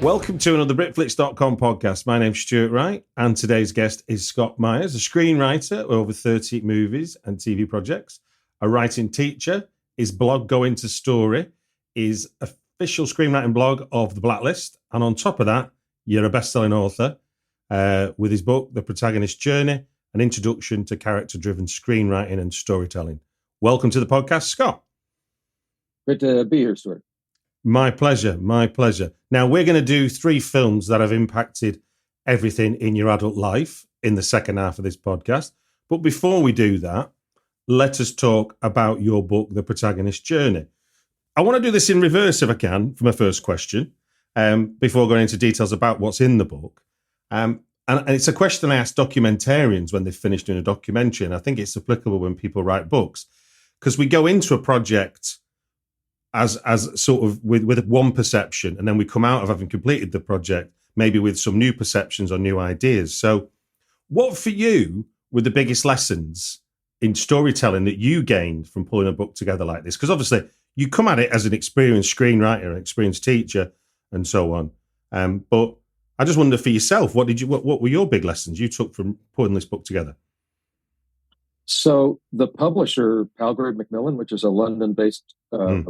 Welcome to another Britflicks.com podcast. My name's Stuart Wright, and today's guest is Scott Myers, a screenwriter with over 30 movies and TV projects, a writing teacher. His blog, Go Into Story, is official screenwriting blog of The Blacklist. And on top of that, you're a best-selling author with his book, The Protagonist's Journey, an introduction to character-driven screenwriting and storytelling. Welcome to the podcast, Scott. Great to be here, Stuart. My pleasure, my pleasure. Now, we're going to do 3 films that have impacted everything in your adult life in the second half of this podcast. But before we do that, let us talk about your book, The Protagonist's Journey. I want to do this in reverse, if I can, for my first question, before going into details about what's in the book. And it's a question I ask documentarians when they've finished doing a documentary, and I think it's applicable when people write books, because we go into a project as sort of with one perception, and then we come out of having completed the project maybe with some new perceptions or new ideas. So what for you were the biggest lessons in storytelling that you gained from pulling a book together like this? Because obviously you come at it as an experienced screenwriter, an experienced teacher, and so on. But I just wonder for yourself, what were your big lessons you took from putting this book together? So the publisher, Palgrave Macmillan, which is a London-based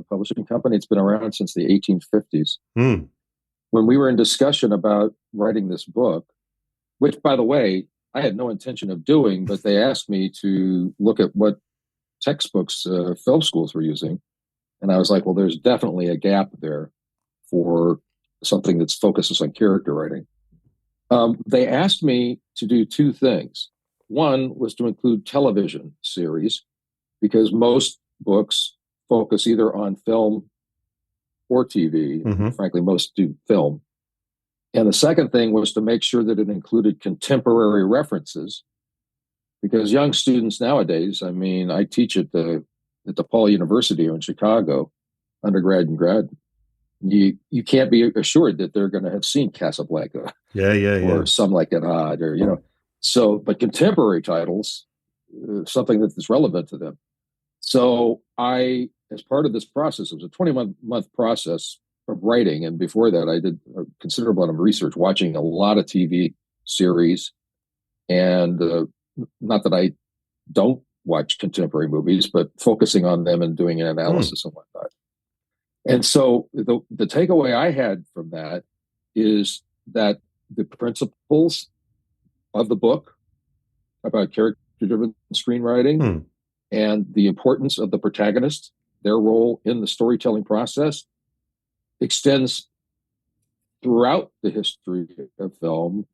publishing company, it's been around since the 1850s. When we were in discussion about writing this book, which, by the way, I had no intention of doing, but they asked me to look at what textbooks film schools were using. And I was like, well, there's definitely a gap there for something that focuses on character writing. They asked me to do 2 things. One was to include television series, because most books focus either on film or TV. Frankly, most do film. And the second thing was to make sure that it included contemporary references, because young students nowadays, I mean, I teach at the DePaul University here in Chicago, undergrad and grad. You can't be assured that they're going to have seen Casablanca, or Some Like It Hot, or So, but contemporary titles, something that is relevant to them. So I, as part of this process, it was a 20-month process of writing. And before that, I did a considerable amount of research, watching a lot of TV series. And not that I don't watch contemporary movies, but focusing on them and doing an analysis and whatnot. And so the takeaway I had from that is that the principles of the book about character-driven screenwriting and the importance of the protagonist, their role in the storytelling process, extends throughout the history of film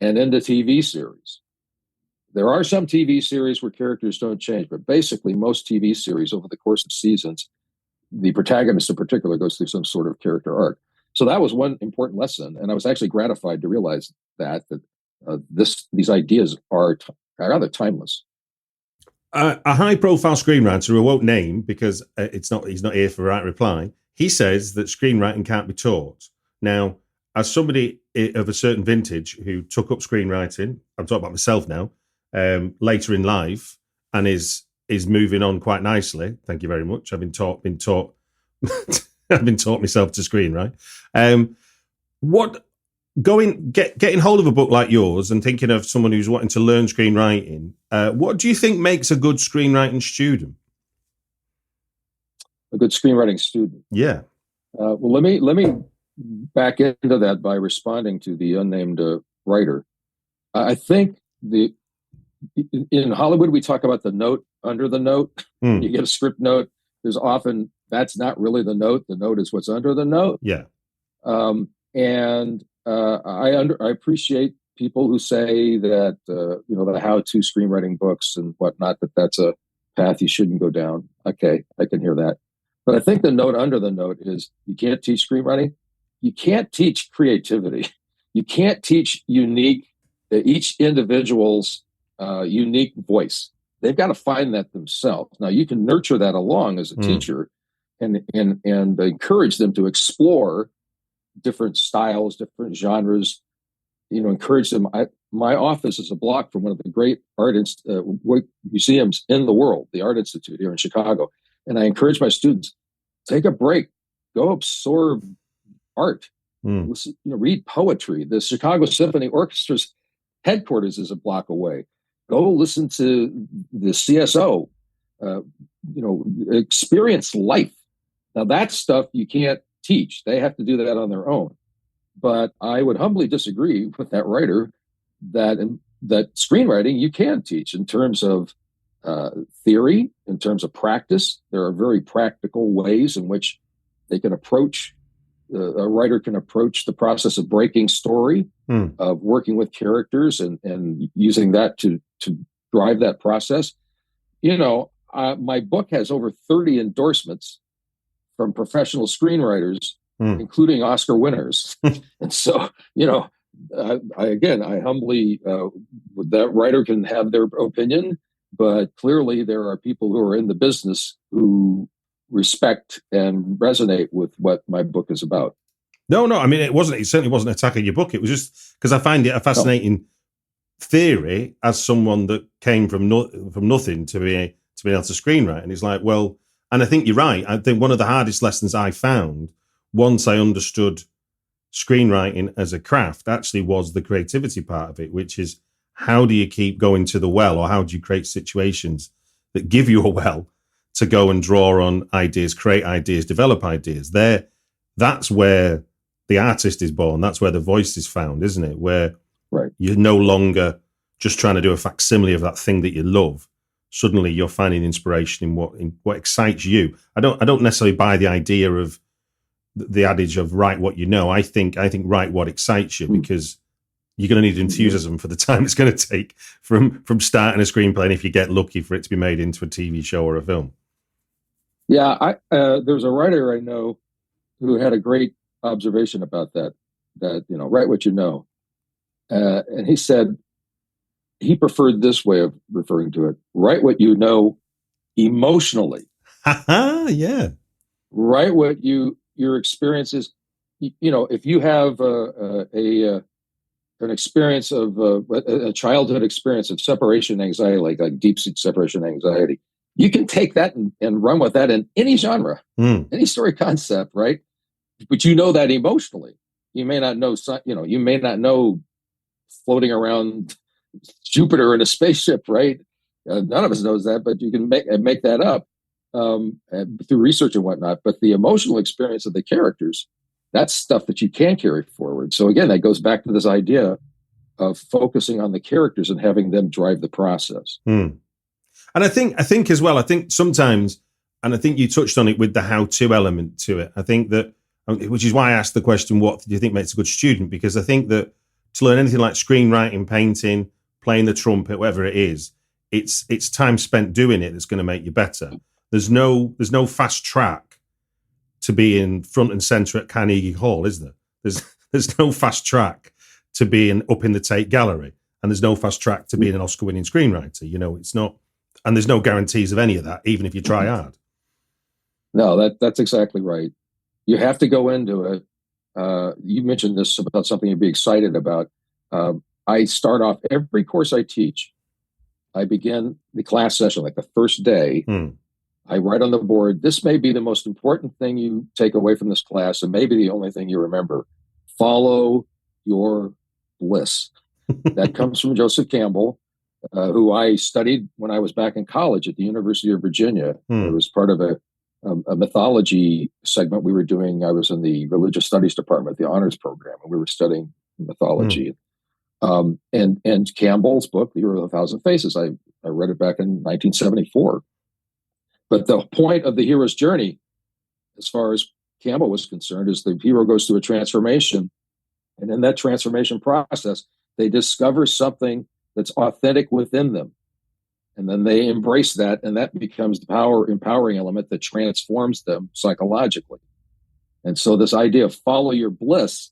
and into TV series. There are some TV series where characters don't change, but basically most TV series over the course of seasons, the protagonist in particular goes through some sort of character arc. So that was one important lesson, and I was actually gratified to realize that these ideas are rather timeless. A high-profile screenwriter who I won't name because he's not here for right reply. He says that screenwriting can't be taught. Now, as somebody of a certain vintage who took up screenwriting, I'm talking about myself now, later in life, and is moving on quite nicely. Thank you very much. I've been taught. I've been taught myself to screenwrite. Getting hold of a book like yours and thinking of someone who's wanting to learn screenwriting, what do you think makes a good screenwriting student? A good screenwriting student? Yeah. Well, let me back into that by responding to the unnamed writer. I think in Hollywood, we talk about the note under the note. You get a script note. There's often, that's not really the note. The note is what's under the note. Yeah. I appreciate people who say that, the how-to screenwriting books and whatnot, that's a path you shouldn't go down. Okay, I can hear that. But I think the note under the note is you can't teach screenwriting. You can't teach creativity. You can't teach each individual's unique voice. They've got to find that themselves. Now, you can nurture that along as a teacher and encourage them to explore different styles, different genres, encourage them. My office is a block from one of the great art museums in the world, the Art Institute here in Chicago. And I encourage my students, take a break, go absorb art, Listen, read poetry. The Chicago Symphony Orchestra's headquarters is a block away. Go listen to the CSO. Experience life. Now that stuff you can't teach. They have to do that on their own. But I would humbly disagree with that writer that screenwriting you can teach in terms of theory, in terms of practice. There are very practical ways in which they can approach, a writer can approach the process of breaking story, of working with characters and using that to drive that process. My book has over 30 endorsements from professional screenwriters, including Oscar winners. And so, I humbly, that writer can have their opinion, but clearly there are people who are in the business who respect and resonate with what my book is about. No, I mean, it certainly wasn't attacking your book. It was just because I find it a fascinating theory as someone that came from nothing to be able to screenwrite. And it's like, well, and I think you're right. I think one of the hardest lessons I found once I understood screenwriting as a craft actually was the creativity part of it, which is how do you keep going to the well, or how do you create situations that give you a well to go and draw on ideas, create ideas, develop ideas. That's where the artist is born. That's where the voice is found, isn't it? Where you're no longer just trying to do a facsimile of that thing that you love. Suddenly you're finding inspiration in what excites you. I don't necessarily buy the idea of the adage of write what you know. I think write what excites you, because you're going to need enthusiasm for the time it's going to take from starting a screenplay, and if you get lucky for it to be made into a TV show or a film. Yeah, there's a writer I know who had a great observation about that write what you know. And he said he preferred this way of referring to it: write what you know emotionally. Yeah. Write what your experiences. If you have an experience of a childhood experience of separation anxiety, like deep separation anxiety, you can take that and run with that in any genre, any story concept, right? But that emotionally. You may not know floating around Jupiter in a spaceship, right? None of us knows that, but you can make that up through research and whatnot. But the emotional experience of the characters, that's stuff that you can carry forward. So again, that goes back to this idea of focusing on the characters and having them drive the process. And I think as well, I think sometimes, and I think you touched on it with the how-to element to it. I think that, which is why I asked the question, what do you think makes a good student? Because I think that to learn anything like screenwriting, painting, playing the trumpet, whatever it is, it's time spent doing it that's going to make you better. There's no fast track to be in front and center at Carnegie Hall, is there? There's no fast track to being up in the Tate Gallery, and there's no fast track to being an Oscar-winning screenwriter. It's not, and there's no guarantees of any of that, even if you try hard. No, that's exactly right. You have to go into it. You mentioned this about something you'd be excited about. I start off every course I teach. I begin the class session, like the first day. I write on the board, this may be the most important thing you take away from this class, and maybe the only thing you remember. Follow your bliss. That comes from Joseph Campbell, who I studied when I was back in college at the University of Virginia. It was part of a mythology segment we were doing. I was in the religious studies department, the honors program, and we were studying mythology. And Campbell's book, The Hero of a Thousand Faces, I read it back in 1974. But the point of the hero's journey, as far as Campbell was concerned, is the hero goes through a transformation. And in that transformation process, they discover something that's authentic within them. And then they embrace that, and that becomes the empowering element that transforms them psychologically. And so this idea of follow your bliss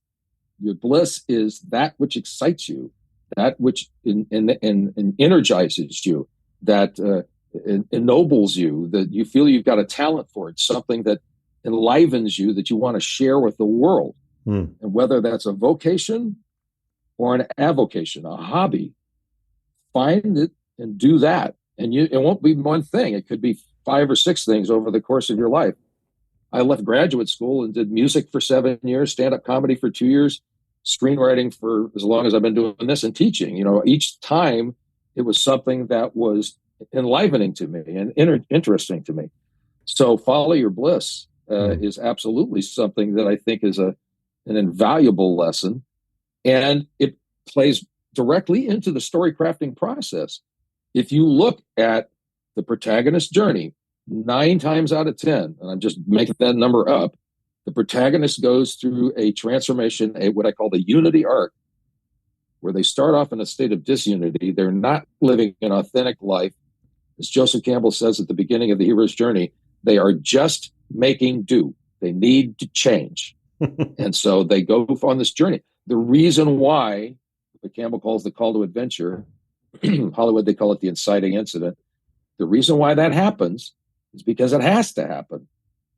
is that which excites you, that which energizes you, that ennobles you, that you feel you've got a talent for it, something that enlivens you, that you want to share with the world. And whether that's a vocation or an avocation, a hobby, find it and do that. And it won't be one thing. It could be 5 or 6 things over the course of your life. I left graduate school and did music for 7 years, stand-up comedy for 2 years, screenwriting for as long as I've been doing this, and teaching. Each time it was something that was enlivening to me and interesting to me. So follow your bliss is absolutely something that I think is an invaluable lesson. And it plays directly into the story crafting process. If you look at the protagonist's journey, 9 times out of 10, and I'm just making that number up, the protagonist goes through a transformation, what I call the unity arc, where they start off in a state of disunity. They're not living an authentic life. As Joseph Campbell says at the beginning of the hero's journey, they are just making do. They need to change. And so they go on this journey. The reason why, what Campbell calls the call to adventure, Hollywood, they call it the inciting incident. The reason why that happens is because it has to happen.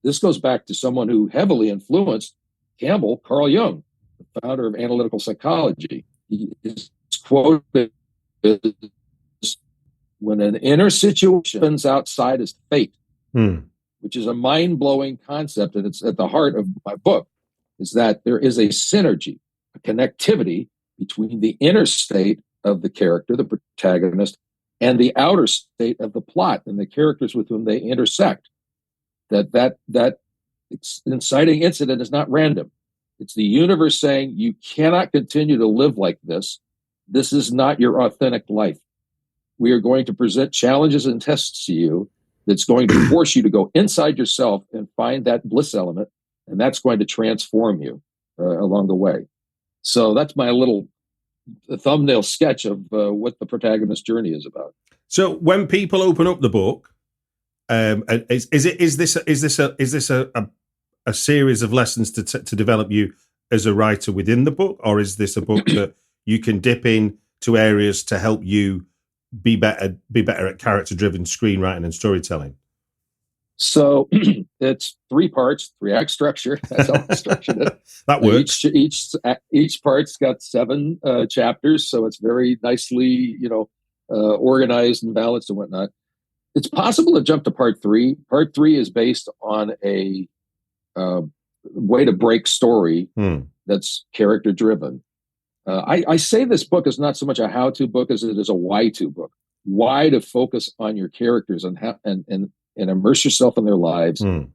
This goes back to someone who heavily influenced Campbell, Carl Jung, the founder of analytical psychology. He is quoted as, when an inner situation happens outside is fate, which is a mind-blowing concept, and it's at the heart of my book, is that there is a synergy, a connectivity between the inner state of the character, the protagonist, and the outer state of the plot and the characters with whom they intersect. That inciting incident is not random. It's the universe saying, you cannot continue to live like this. This is not your authentic life. We are going to present challenges and tests to you that's going to force you to go inside yourself and find that bliss element, and that's going to transform you along the way. So that's my little thumbnail sketch of what the protagonist's journey is about. So when people open up the book, is this a series of lessons to develop you as a writer within the book, or is this a book that you can dip in to areas to help you be better at character-driven screenwriting and storytelling? So it's 3 parts, 3-act structure. That's how I structured it. That works. Each part's got 7 chapters, so it's very nicely, organized and balanced and whatnot. It's possible to jump to part 3. Part 3 is based on a way to break story that's character-driven. I say this book is not so much a how-to book as it is a why-to book. Why to focus on your characters and immerse yourself in their lives and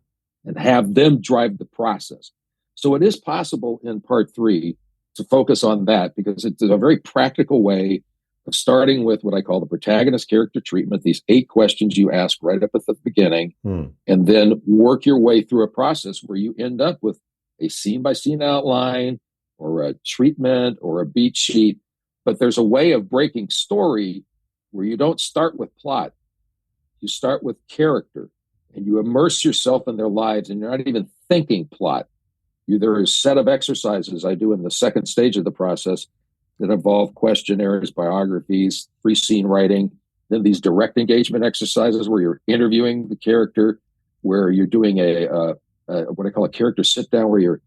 have them drive the process. So it is possible in part 3 to focus on that, because it's a very practical way of starting with what I call the protagonist character treatment, these 8 questions you ask right up at the beginning, and then work your way through a process where you end up with a scene-by-scene outline or a treatment or a beat sheet. But there's a way of breaking story where you don't start with plot. You start with character, and you immerse yourself in their lives, and you're not even thinking plot. There is a set of exercises I do in the second stage of the process that involve questionnaires, biographies, free scene writing, then these direct engagement exercises where you're interviewing the character, where you're doing what I call a character sit down, where you're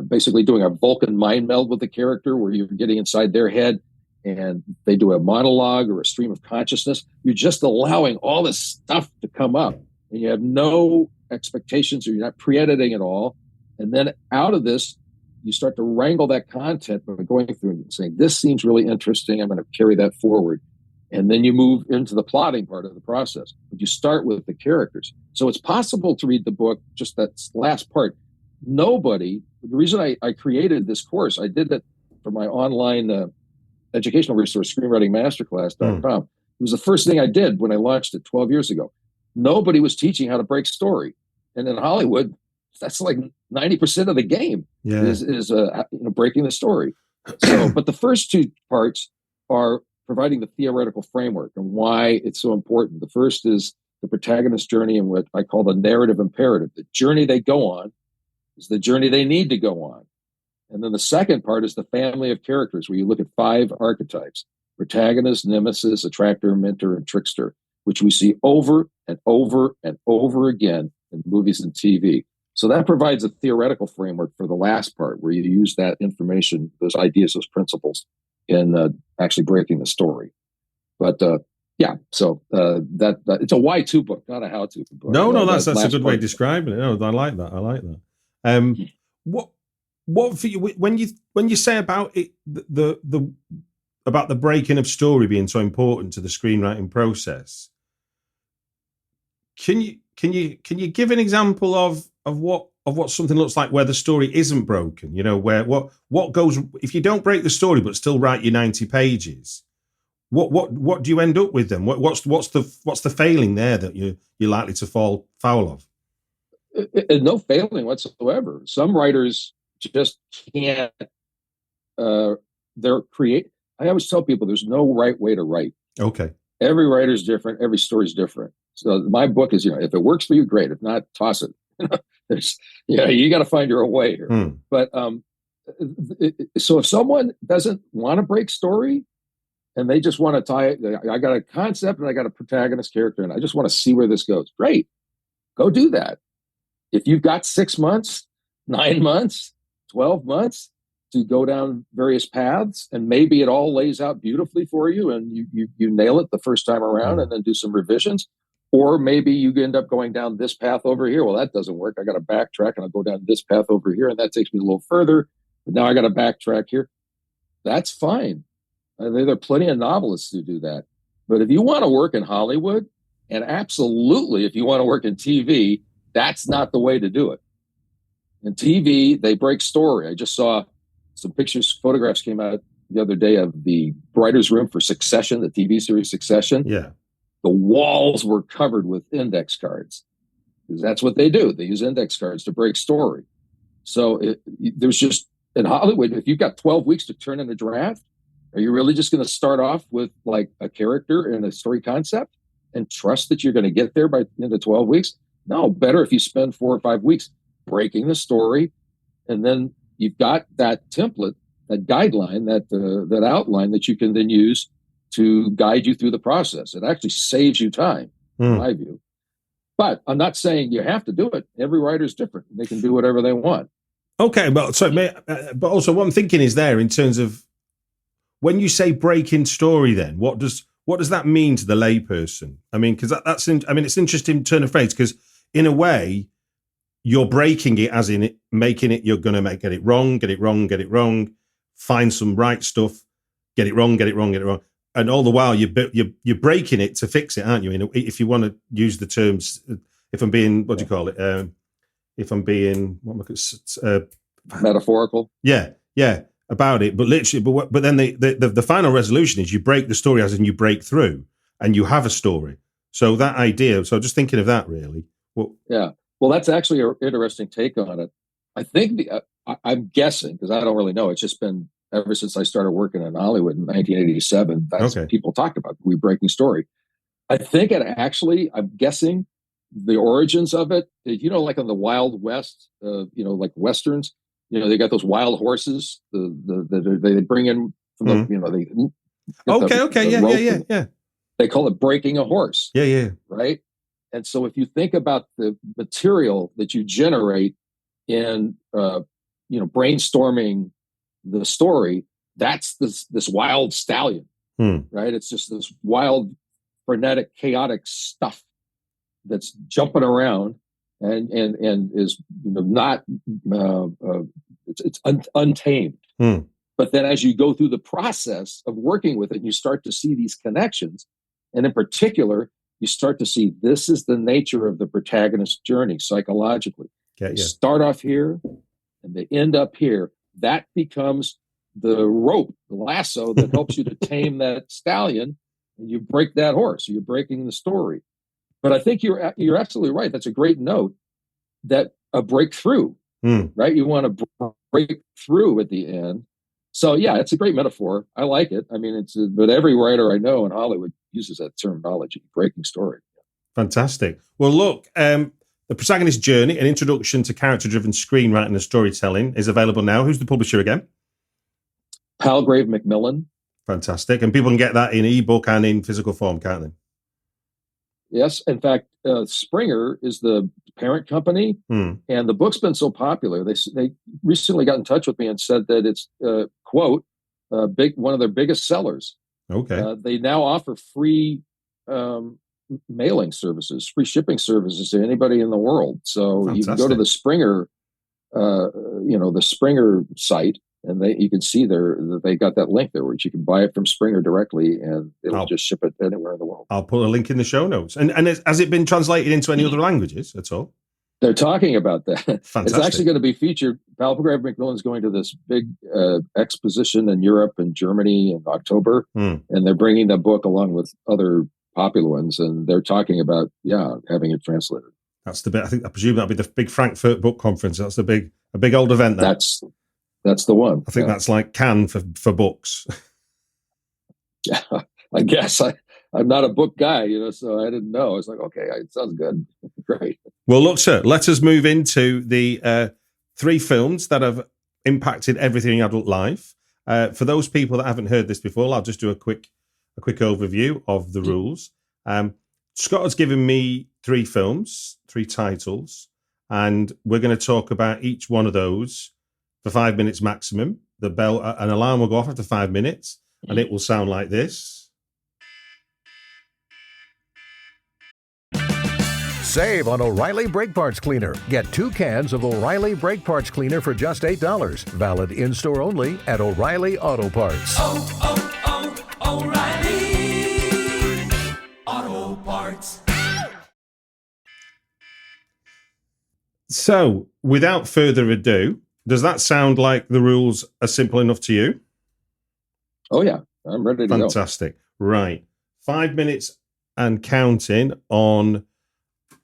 basically doing a Vulcan mind meld with the character, where you're getting inside their head and they do a monologue or a stream of consciousness. You're just allowing all this stuff to come up, and you have no expectations, or you're not pre-editing at all. And then out of this, you start to wrangle that content by going through and saying, this seems really interesting, I'm going to carry that forward. And then you move into the plotting part of the process. But you start with the characters. So it's possible to read the book, just that last part. The reason I created this course, I did that for my online educational resource, screenwritingmasterclass.com. It was the first thing I did when I launched it 12 years ago. Nobody was teaching how to break story. And in Hollywood, that's like 90% of the game is breaking the story. So, but the first 2 parts are providing the theoretical framework and why it's so important. The first is the protagonist's journey and what I call the narrative imperative. The journey they go on is the journey they need to go on. And then the second part is the family of characters, where you look at 5 archetypes: protagonist, nemesis, attractor, mentor, and trickster, which we see over and over and over again in movies and TV. So that provides a theoretical framework for the last part, where you use that information, those ideas, those principles in actually breaking the story. But Yeah, so that it's a why-to book, not a how-to book. No, that's a good way of describing it. No, I like that. I like that. What for you when you say about it the about the breaking of story being so important to the screenwriting process? Can you give an example of what something looks like where the story isn't broken? You know, where what goes if you don't break the story but still write your 90 pages? What do you end up with then? What's the failing there that you're likely to fall foul of? No failing whatsoever. Some writers just can't. They're create. I always tell people there's no right way to write. Okay. Every writer's different. Every story's different. So my book is, if it works for you, great. If not, toss it. You got to find your own way here. But so if someone doesn't want to break story, and they just want to tie it, I got a concept and I got a protagonist character, and I just want to see where this goes. Great, go do that. If you've got 6 months, 9 months, 12 months to go down various paths, and maybe it all lays out beautifully for you, and you nail it the first time around, and then do some revisions. Or maybe you end up going down this path over here. Well, that doesn't work. I got to backtrack, and I'll go down this path over here, and that takes me a little further. But now I got to backtrack here. That's fine. There are plenty of novelists who do that. But if you want to work in Hollywood, and absolutely if you want to work in TV, that's not the way to do it. In TV, they break story. I just saw some photographs came out the other day of the writer's room for Succession, the TV series Succession. Yeah. The walls were covered with index cards, because that's what they do. They use index cards to break story. So there's just, in Hollywood, if you've got 12 weeks to turn in a draft, are you really just going to start off with like a character and a story concept and trust that you're going to get there by the end of 12 weeks? No, better if you spend 4 or 5 weeks breaking the story, and then you've got that template, that guideline, that outline that you can then use to guide you through the process. It actually saves you time, in my view. But I'm not saying you have to do it. Every writer is different. They can do whatever they want. Okay, but also what I'm thinking is there in terms of when you say breaking story, then what does that mean to the layperson? I mean, because it's an interesting turn of phrase, because in a way you're breaking it as in it, making it, you're going to get it wrong, find some right stuff, get it wrong. And all the while you're breaking it to fix it, aren't you? If you want to use the terms, if I'm being, what do you call it? If I'm being, metaphorical. Yeah. About it, but literally, but then the final resolution is you break the story as in you break through and you have a story. So that idea, so just thinking of that really. Well, that's actually an interesting take on it. I think I'm guessing, because I don't really know. It's just been ever since I started working in Hollywood in 1987. That's what people talked about, breaking story. I think I'm guessing the origins of it, like on the Wild West, like Westerns, they got those wild horses. They bring in from the, yeah. They call it breaking a horse. Yeah. Right. And so if you think about the material that you generate in, brainstorming the story, that's this wild stallion, right? It's just this wild, frenetic, chaotic stuff that's jumping around and is not it's untamed. But then as you go through the process of working with it, you start to see these connections, and in particular, you start to see this is the nature of the protagonist's journey psychologically. They start off here and they end up here. That becomes the rope, the lasso that helps you to tame that stallion, and you break that horse. So you're breaking the story. But I think you're absolutely right. That's a great note, that a breakthrough, right? You want to break through at the end. So yeah, it's a great metaphor. I like it. I mean, but every writer I know in Hollywood uses that terminology, breaking story. Fantastic. Well, look, The Protagonist's Journey, an introduction to character-driven screenwriting and storytelling, is available now. Who's the publisher again? Palgrave Macmillan. Fantastic. And people can get that in ebook and in physical form, can't they? Yes. In fact, Springer is the parent company, and the book's been so popular. They recently got in touch with me and said that it's, quote, one of their biggest sellers. Okay. They now offer free mailing services, free shipping services to anybody in the world. So Fantastic. you can go to the Springer, the Springer site, and you can see there that they got that link there, which you can buy it from Springer directly, and it'll just ship it anywhere in the world. I'll put a link in the show notes. And has it been translated into any other languages at all? They're talking about that. Fantastic. It's actually going to be featured. Palgrave Macmillan's going to this big exposition in Europe and Germany in October, and they're bringing the book along with other popular ones, and they're talking about having it translated. That's the bit. I presume that'll be the big Frankfurt Book Conference. That's a big old event. That's the one. I think that's like Cannes for books. Yeah, I guess I'm not a book guy, so I didn't know. It's like, okay, it sounds good. Great. Well, look, sir, let us move into the 3 films that have impacted everything in adult life. For those people that haven't heard this before, I'll just do a quick overview of the rules. Scott has given me 3 films, 3 titles, and we're going to talk about each one of those for 5 minutes maximum. An alarm will go off after 5 minutes, and it will sound like this. Save on O'Reilly Brake Parts Cleaner. Get 2 cans of O'Reilly Brake Parts Cleaner for just $8. Valid in-store only at O'Reilly Auto Parts. O'Reilly Auto Parts. So, without further ado, does that sound like the rules are simple enough to you? Oh, yeah. I'm ready to go. Fantastic. Right. 5 minutes and counting on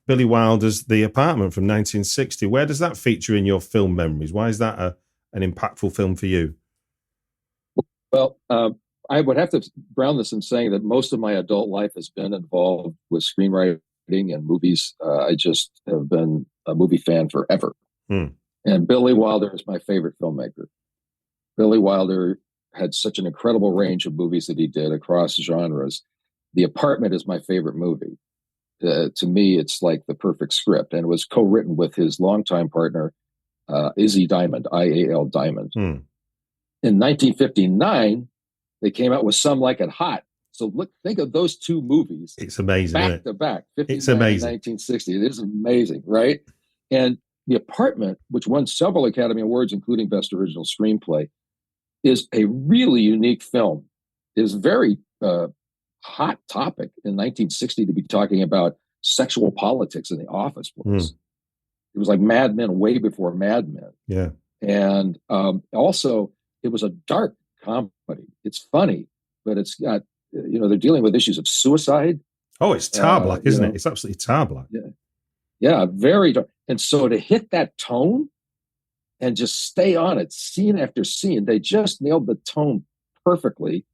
Billy Wilder's The Apartment from 1960. Where does that feature in your film memories? Why is that an impactful film for you? Well, I would have to ground this in saying that most of my adult life has been involved with screenwriting and movies. I just have been a movie fan forever. And Billy Wilder is my favorite filmmaker. Billy Wilder had such an incredible range of movies that he did across genres. The Apartment is my favorite movie. To me, it's like the perfect script, and it was co-written with his longtime partner, Izzy Diamond, I-A-L Diamond. In 1959, they came out with Some Like It Hot. So think of those 2 movies. It's amazing, back to back. It's amazing. 1960. It is amazing, right? And The Apartment, which won several Academy Awards, including Best Original Screenplay, is a really unique film. It is very hot topic in 1960 to be talking about sexual politics in the office place. It was like Mad Men way before Mad Men. Yeah. And also, it was a dark comedy. It's funny, but it's got, they're dealing with issues of suicide. Oh, it's tar black, isn't it? It's absolutely tar black. Yeah, very dark. And so to hit that tone and just stay on it, scene after scene, they just nailed the tone perfectly.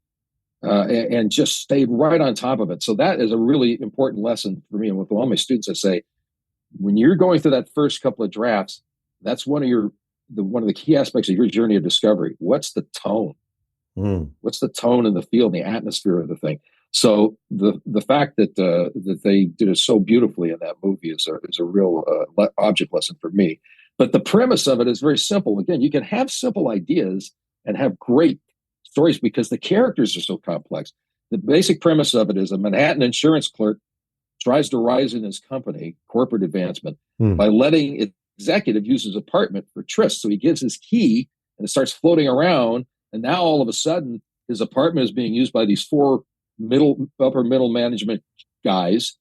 And just stayed right on top of it. So that is a really important lesson for me. And with all my students, I say, when you're going through that first couple of drafts, that's one of the key aspects of your journey of discovery. What's the tone? What's the tone and the feel and the atmosphere of the thing? So the fact that they did it so beautifully in that movie is a real object lesson for me. But the premise of it is very simple. Again, you can have simple ideas and have great stories because the characters are so complex. The basic premise of it is a Manhattan insurance clerk tries to rise in his company, corporate advancement, by letting its executive use his apartment for trysts. So he gives his key and it starts floating around. And now all of a sudden, his apartment is being used by these 4 upper middle management guys.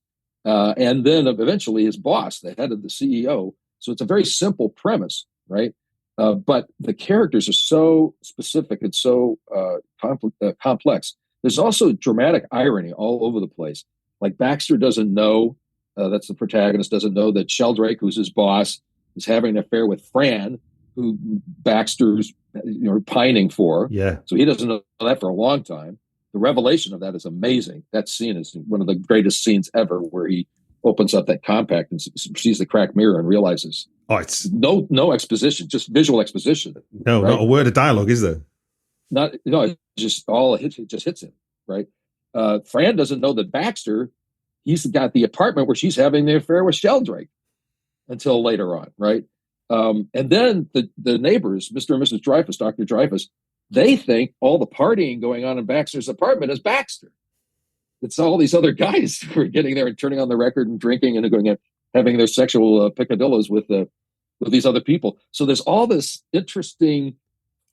And then eventually his boss, the head of the CEO. So it's a very simple premise, right? But the characters are so specific and so complex. There's also dramatic irony all over the place. Like Baxter doesn't know, that's the protagonist, doesn't know that Sheldrake, who's his boss, is having an affair with Fran, who Baxter's pining for. Yeah. So he doesn't know that for a long time. The revelation of that is amazing. That scene is one of the greatest scenes ever, where he opens up that compact and sees the cracked mirror and realizes it's no exposition, just visual exposition. No, right? Not a word of dialogue, is there? It just it just hits him, right? Fran doesn't know that Baxter, he's got the apartment where she's having the affair with Sheldrake until later on, right? And then the neighbors, Mr. and Mrs. Dreyfus, Dr. Dreyfus, they think all the partying going on in Baxter's apartment is Baxter. it's all these other guys who are getting there and turning on the record and drinking and going and having their sexual picadillos with these other people. So there's all this interesting,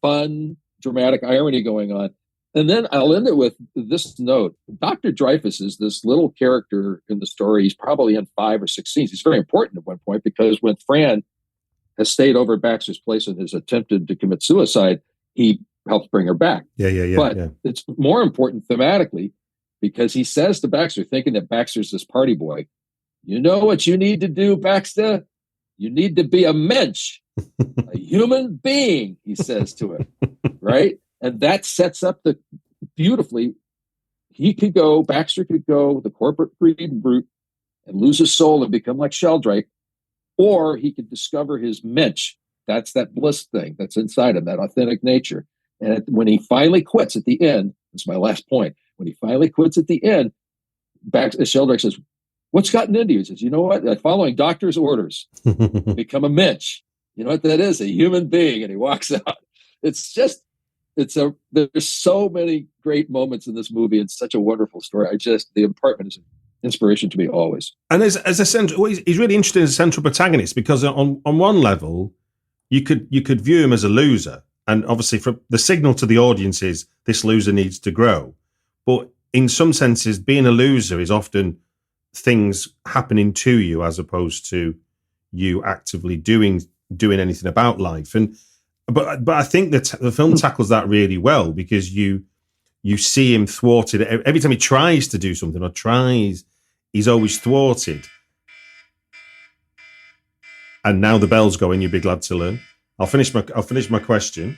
fun, dramatic irony going on. And then I'll end it with this note. Dr. Dreyfus is this little character in the story. He's probably in 5 or 6 scenes. He's very important at one point because when Fran has stayed over at Baxter's place and has attempted to commit suicide, he helps bring her back. But it's more important thematically because he says to Baxter, thinking that Baxter's this party boy, you know what you need to do, Baxter? You need to be a mensch, a human being, he says to him, right? And that sets up beautifully. Baxter could go the corporate greed route and lose his soul and become like Sheldrake, or he could discover his mensch. That's that bliss thing that's inside him, that authentic nature. And when he finally quits at the end, that's my last point. When he finally quits at the end, Sheldrake says, "What's gotten into you?" He says, "You know what? Following doctor's orders, become a mensch. You know what that is? A human being." And he walks out. There's so many great moments in this movie. It's such a wonderful story. The apartment is an inspiration to me always. And as a central, he's really interesting as a central protagonist because on one level, you could view him as a loser, and obviously, from the signal to the audience is this loser needs to grow. But in some senses, being a loser is often things happening to you as opposed to you actively doing anything about life. But I think that the film tackles that really well because you see him thwarted every time he tries to do something he's always thwarted. And now the bell's going. You'd be glad to learn. I'll finish my question.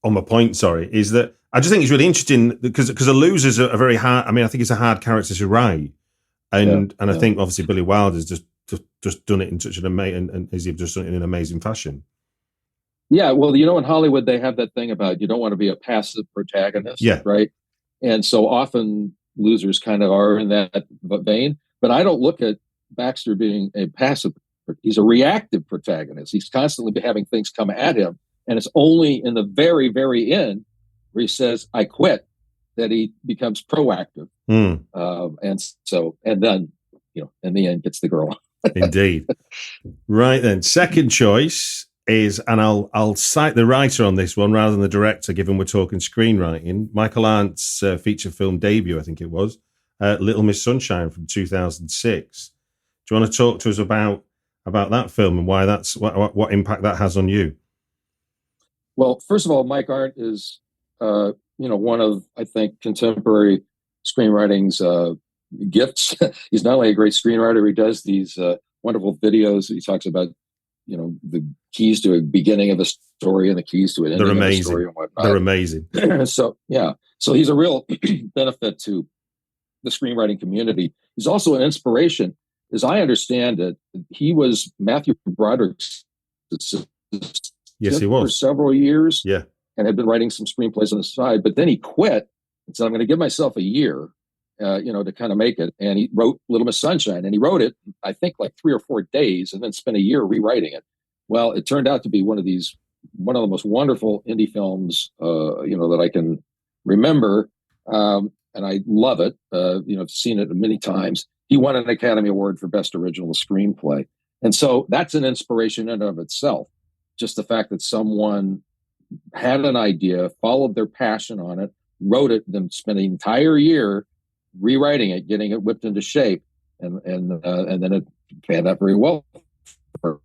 My point, is that I just think it's really interesting because the losers are very hard. I mean, I think it's a hard character to write, and I think obviously Billy Wilder's just done it in such an amazing, and as you've just done it in an amazing fashion. Yeah, well, in Hollywood they have that thing about you don't want to be a passive protagonist, right? And so often losers kind of are in that vein. But I don't look at Baxter being a passive. He's a reactive protagonist. He's constantly having things come at him, and it's only in the very, very end where he says, "I quit," that he becomes proactive. And then in the end, gets the girl. Indeed. Right then, second choice is, and I'll cite the writer on this one rather than the director, given we're talking screenwriting. Michael Arndt's feature film debut, I think it was, Little Miss Sunshine from 2006. Do you want to talk to us about that film and why that's what impact that has on you? Well, first of all, Mike Arndt is one of, I think, contemporary screenwriting's gifts. He's not only a great screenwriter, he does these wonderful videos. He talks about the keys to a beginning of a story and the keys to an ending of a story and whatnot. They're amazing. So he's a real benefit to the screenwriting community. He's also an inspiration. As I understand it, he was Matthew Broderick's assistant. Yes, he was for several years. Yeah, and had been writing some screenplays on the side, but then he quit and said, "I'm going to give myself a year, to kind of make it." And he wrote Little Miss Sunshine, and he wrote it, I think, like 3 or 4 days, and then spent a year rewriting it. Well, it turned out to be one of the most wonderful indie films, that I can remember, and I love it. I've seen it many times. He won an Academy Award for Best Original Screenplay, and so that's an inspiration in and of itself. Just the fact that someone had an idea, followed their passion on it, wrote it, then spent an entire year rewriting it, getting it whipped into shape, and then it panned out very well. So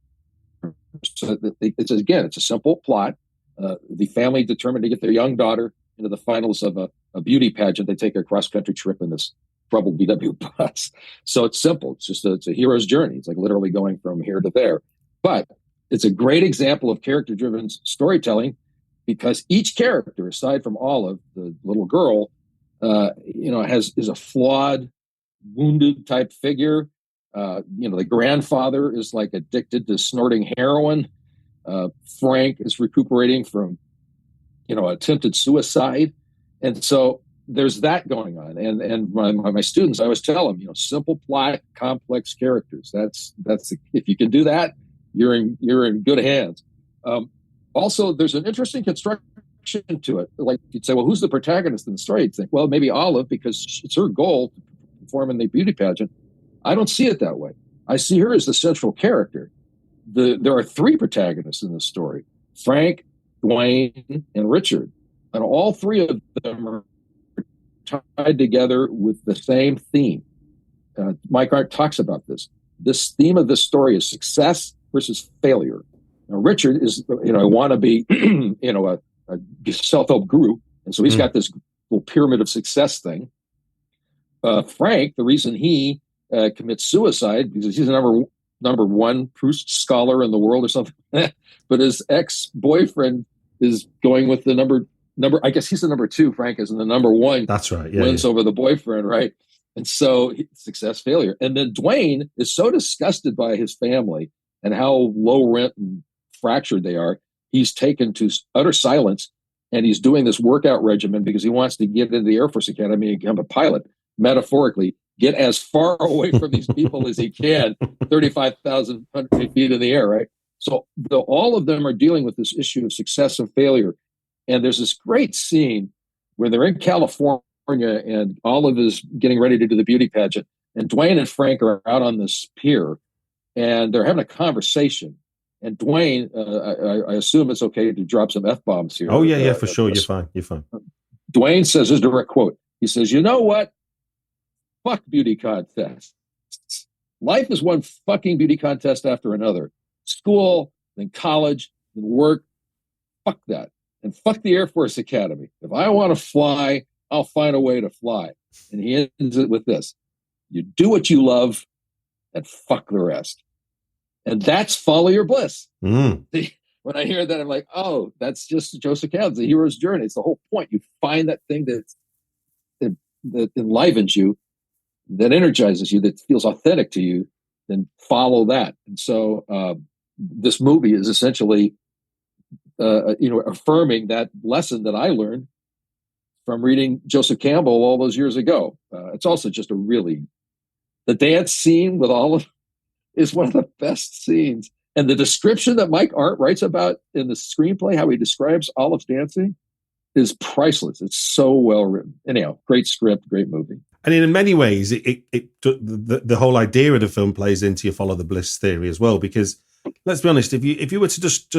it's a simple plot. The family determined to get their young daughter into the finals of a beauty pageant. They take a cross-country trip in this troubled VW bus. So it's simple. It's a hero's journey. It's like literally going from here to there. But it's a great example of character-driven storytelling because each character, aside from Olive, the little girl, is a flawed, wounded type figure. The grandfather is like addicted to snorting heroin. Frank is recuperating from, attempted suicide. And so there's that going on. And my students, I always tell them, simple plot, complex characters. That's if you can do that, you're in good hands. Also, there's an interesting construction to it. Like you'd say, well, who's the protagonist in the story? You'd think, well, maybe Olive, because it's her goal to perform in the beauty pageant. I don't see it that way. I see her as the central character. There are three protagonists in this story: Frank, Dwayne, and Richard. And all three of them are tied together with the same theme. Mike Art talks about this. This theme of this story is success versus failure. Now, Richard is, a wannabe, a self-help guru. And so he's got this little pyramid of success thing. Frank, the reason he commits suicide, because he's the number one Proust scholar in the world or something, but his ex-boyfriend is going with the number, I guess he's the number two, Frank is, and the number one. That's right. Wins over the boyfriend, right? And so success, failure. And then Dwayne is so disgusted by his family and how low rent and fractured they are. He's taken to utter silence, and he's doing this workout regimen because he wants to get into the Air Force Academy and become a pilot, metaphorically, get as far away from these people as he can, 35,000 feet in the air, right? So all of them are dealing with this issue of success and failure. And there's this great scene where they're in California and Olive is getting ready to do the beauty pageant. And Dwayne and Frank are out on this pier and they're having a conversation. And Dwayne, I assume it's okay to drop some F-bombs here. Oh, yeah, for sure. You're fine. Dwayne says his direct quote. He says, you know what? Fuck beauty contests. Life is one fucking beauty contest after another. School, then college, then work. Fuck that. And fuck the Air Force Academy. If I want to fly, I'll find a way to fly. And he ends it with this: you do what you love and fuck the rest. And that's follow your bliss. When I hear that, I'm like, oh, that's just Joseph Campbell's The Hero's Journey. It's the whole point. You find that thing that enlivens you, that energizes you, that feels authentic to you, then follow that. And so this movie is essentially affirming that lesson that I learned from reading Joseph Campbell all those years ago. It's also just the dance scene with Olive is one of the best scenes. And the description that Mike Art writes about in the screenplay, how he describes Olive's dancing, is priceless. It's so well written. Anyhow, great script, great movie. And in many ways, the whole idea of the film plays into your follow the bliss theory as well, because let's be honest, if you were to just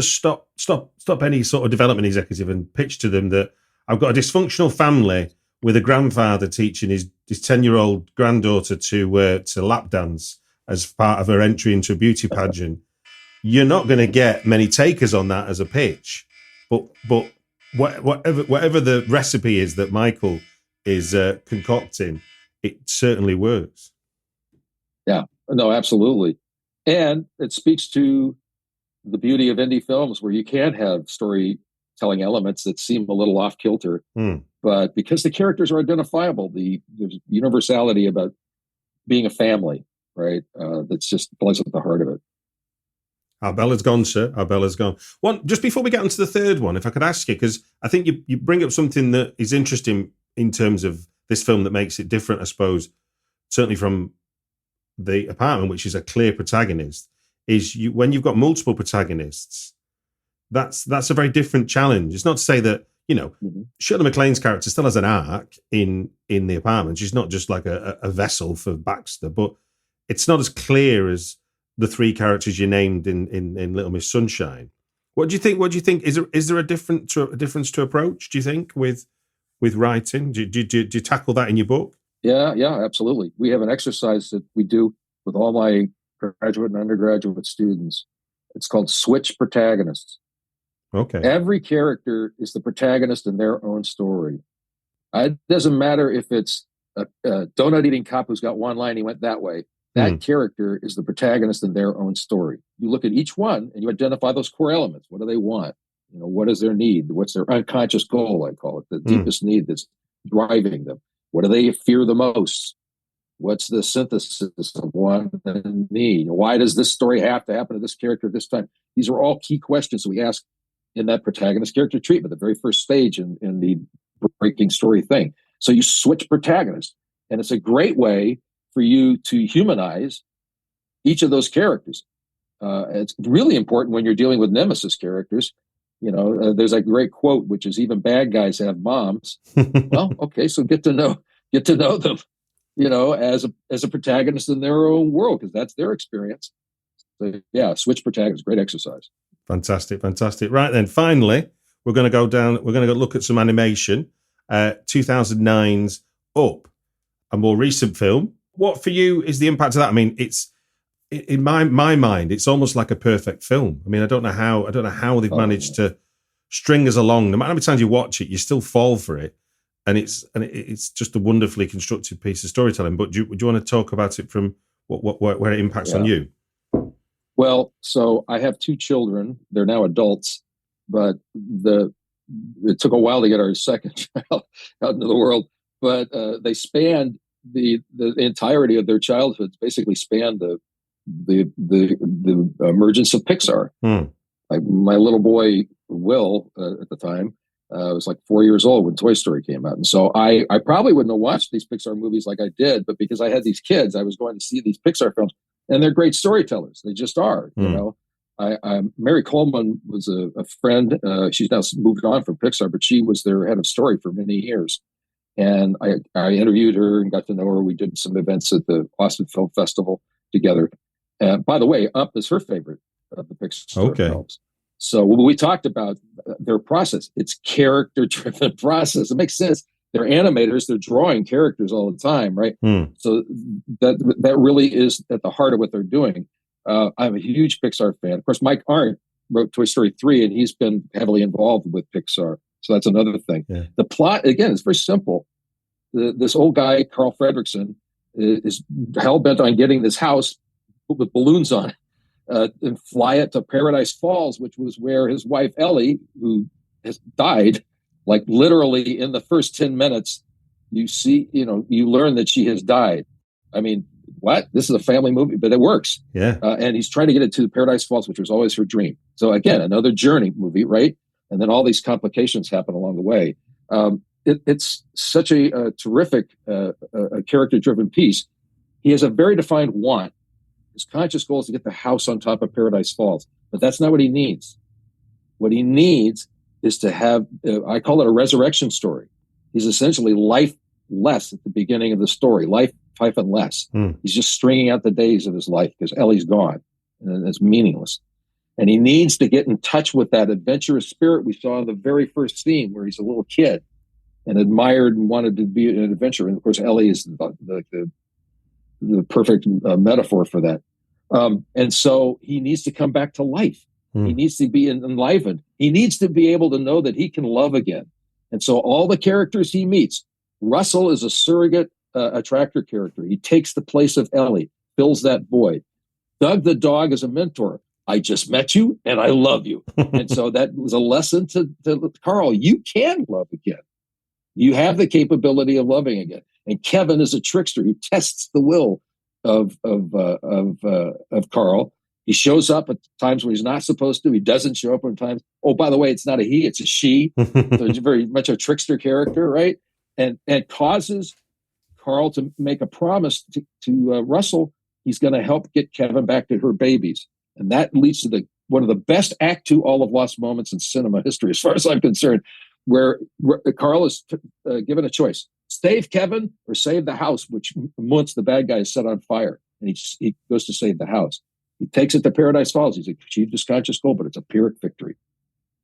stop any sort of development executive and pitch to them that I've got a dysfunctional family with a grandfather teaching his 10-year-old granddaughter to lap dance as part of her entry into a beauty pageant, you're not going to get many takers on that as a pitch. But whatever the recipe is that Michael is concocting, it certainly works. Yeah, no, absolutely. And it speaks to the beauty of indie films where you can have storytelling elements that seem a little off kilter, but because the characters are identifiable, there's universality about being a family, right? That's just plays at the heart of it. Our bell has gone, sir. Our bell has gone. Just before we get into the third one, if I could ask you, because I think you bring up something that is interesting in terms of this film that makes it different, I suppose, certainly from The Apartment, which is a clear protagonist, is when you've got multiple protagonists, that's a very different challenge. It's not to say that, Shirley MacLaine's character still has an arc in The Apartment. She's not just like a vessel for Baxter, but it's not as clear as the three characters you named in Little Miss Sunshine. What do you think? Is there a difference to approach, do you think, with writing? Do you tackle that in your book? Yeah, absolutely. We have an exercise that we do with all my graduate and undergraduate students. It's called Switch Protagonists. Okay. Every character is the protagonist in their own story. It doesn't matter if it's a donut-eating cop who's got one line, he went that way. That character is the protagonist in their own story. You look at each one and you identify those core elements. What do they want? What is their need? What's their unconscious goal, I call it, the deepest need that's driving them? What do they fear the most? What's the synthesis of want and need? Why does this story have to happen to this character at this time? These are all key questions that we ask in that protagonist character treatment, the very first stage in the breaking story thing. So you switch protagonists, and it's a great way for you to humanize each of those characters. It's really important when you're dealing with nemesis characters There's a great quote, which is even bad guys have moms. Well, okay, so get to know them, as a protagonist in their own world, because that's their experience. So yeah, switch protagonist, great exercise. Fantastic. Right then, finally, we're going to go look at some animation. 2009's Up, a more recent film. What for you is the impact of that? I mean, it's in my mind, it's almost like a perfect film. I mean, I don't know how they've managed to string us along. No matter how many times you watch it, you still fall for it, and it's just a wonderfully constructed piece of storytelling. But do you want to talk about it from where it impacts on you? Well, so I have two children. They're now adults, but it took a while to get our second child out into the world. But they spanned the entirety of their childhoods. Basically, spanned the emergence of Pixar. Like my little boy Will at the time was like 4 years old when Toy Story came out, and so I probably wouldn't have watched these Pixar movies like I did, but because I had these kids, I was going to see these Pixar films. And they're great storytellers. They just are, Mary Coleman was a friend. She's now moved on from Pixar, but she was their head of story for many years. And I interviewed her and got to know her. We did some events at the Austin Film Festival together. By the way, Up is her favorite of the Pixar films. So when we talked about their process, it's character-driven process. It makes sense. They're animators. They're drawing characters all the time, right? So that really is at the heart of what they're doing. I'm a huge Pixar fan. Of course, Mike Arndt wrote Toy Story 3, and he's been heavily involved with Pixar. So that's another thing. Yeah. The plot, again, is very simple. This old guy, Carl Fredricksen, is hell-bent on getting this house with balloons on it and fly it to Paradise Falls, which was where his wife, Ellie, who has died, like literally in the first 10 minutes, you learn that she has died. I mean, what? This is a family movie, but it works. Yeah. And he's trying to get it to Paradise Falls, which was always her dream. So again, another journey movie, right? And then all these complications happen along the way. It's such a terrific character-driven piece. He has a very defined want. His conscious goal is to get the house on top of Paradise Falls, but that's not what he needs. What he needs is to have, I call it a resurrection story. He's essentially lifeless at the beginning of the story, life-less. He's just stringing out the days of his life because Ellie's gone and it's meaningless. And he needs to get in touch with that adventurous spirit we saw in the very first scene where he's a little kid and admired and wanted to be an adventurer. And of course, Ellie is the perfect metaphor for that. And so he needs to come back to life. He needs to be enlivened. He needs to be able to know that he can love again. And so all the characters he meets, Russell is a surrogate attractor character. He takes the place of Ellie, fills that void. Doug the dog is a mentor. I just met you and I love you. And so that was a lesson to Carl. You can love again. You have the capability of loving again. And Kevin is a trickster who tests the will of Carl. He shows up at times when he's not supposed to. He doesn't show up at times. Oh, by the way, it's not a he, it's a she. So it's very much a trickster character, right? And causes Carl to make a promise to Russell. He's going to help get Kevin back to her babies. And that leads to one of the best Act 2 all of lost moments in cinema history, as far as I'm concerned, where Carl is given a choice. Save Kevin or save the house, which once the bad guy is set on fire. And he goes to save the house. He takes it to Paradise Falls. He's achieved his conscious goal, but it's a Pyrrhic victory.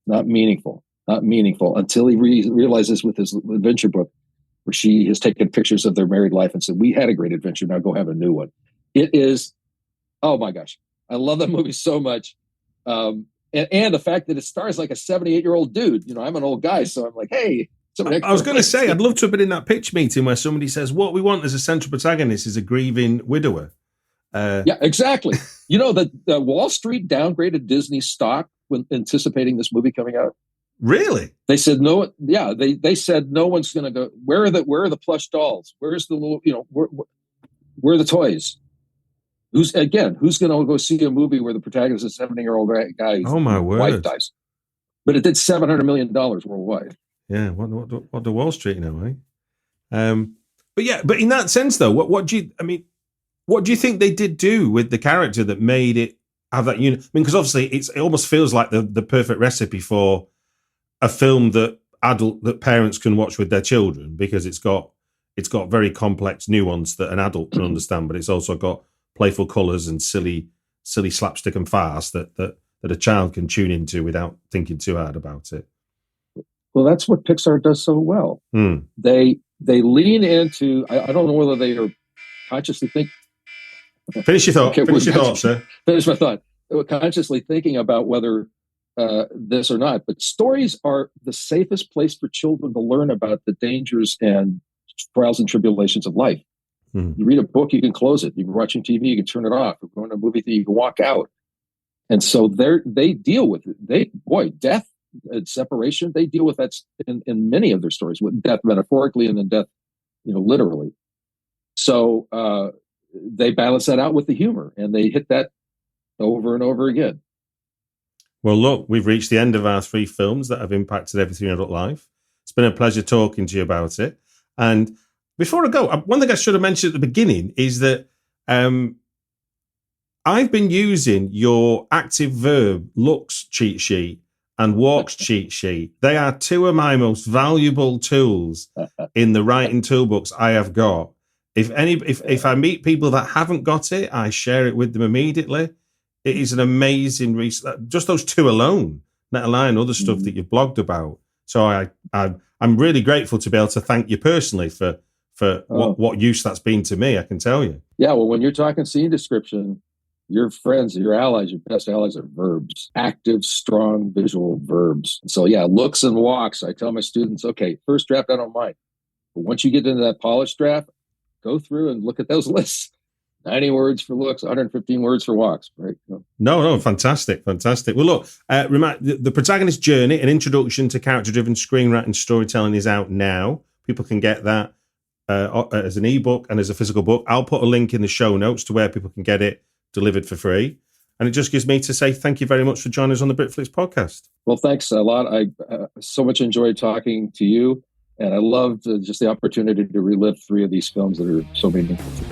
Not meaningful until he realizes with his adventure book where she has taken pictures of their married life and said, we had a great adventure. Now go have a new one. It is, oh my gosh. I love that movie so much. And the fact that it stars like a 78-year-old dude. I'm an old guy, so I'm like, hey. I was going to say, I'd love to have been in that pitch meeting where somebody says, what we want as a central protagonist is a grieving widower. Yeah, exactly. That Wall Street downgraded Disney's stock when anticipating this movie coming out. Really? They said no. Yeah, they said no one's going to go. Where are the plush dolls? Where's the little? Where are the toys? Who's going to go see a movie where the protagonist is a 70-year-old guy whose wife dies? But it did $700 million worldwide. Yeah, what do Wall Street know, eh? But in that sense, though, what do you think they did do with the character that made it have that unit. I mean, because obviously it almost feels like the perfect recipe for a film that parents can watch with their children, because it's got very complex nuance that an adult can understand, but it's also got playful colours and silly slapstick and farce that a child can tune into without thinking too hard about it. Well, that's what Pixar does so well. They lean into. I don't know whether they are consciously think. Finish your thought. Okay, finish your thought, sir. Finish my thought. They were consciously thinking about whether this or not. But stories are the safest place for children to learn about the dangers and trials and tribulations of life. You read a book, you can close it. You're watching TV, you can turn it off. You're going to a movie theater, you can walk out. And so they deal with it. Death and separation, they deal with that in many of their stories, with death metaphorically and then death, literally. So they balance that out with the humor, and they hit that over and over again. Well, look, we've reached the end of our 3 films that have impacted everything in adult life. It's been a pleasure talking to you about it. And before I go, one thing I should have mentioned at the beginning is that I've been using your active verb looks cheat sheet and walks cheat sheet. They are 2 of my most valuable tools in the writing toolbox I have got. If I meet people that haven't got it, I share it with them immediately. It is an amazing resource. Just those 2 alone, let alone other stuff that you've blogged about. So I'm really grateful to be able to thank you personally for what use that's been to me, I can tell you. Yeah, well, when you're talking scene description, your friends, your allies, your best allies are verbs, active, strong, visual verbs. So yeah, looks and walks. I tell my students, okay, first draft, I don't mind. But once you get into that polished draft, go through and look at those lists. 90 words for looks, 115 words for walks, right? No, fantastic. Well, look, the Protagonist Journey, an introduction to character-driven screenwriting storytelling, is out now. People can get that as an ebook and as a physical book. I'll put a link in the show notes to where people can get it delivered for free. And it just gives me to say thank you very much for joining us on the Britflix podcast. Well, thanks a lot. I so much enjoyed talking to you, and I loved just the opportunity to relive 3 of these films that are so meaningful to me.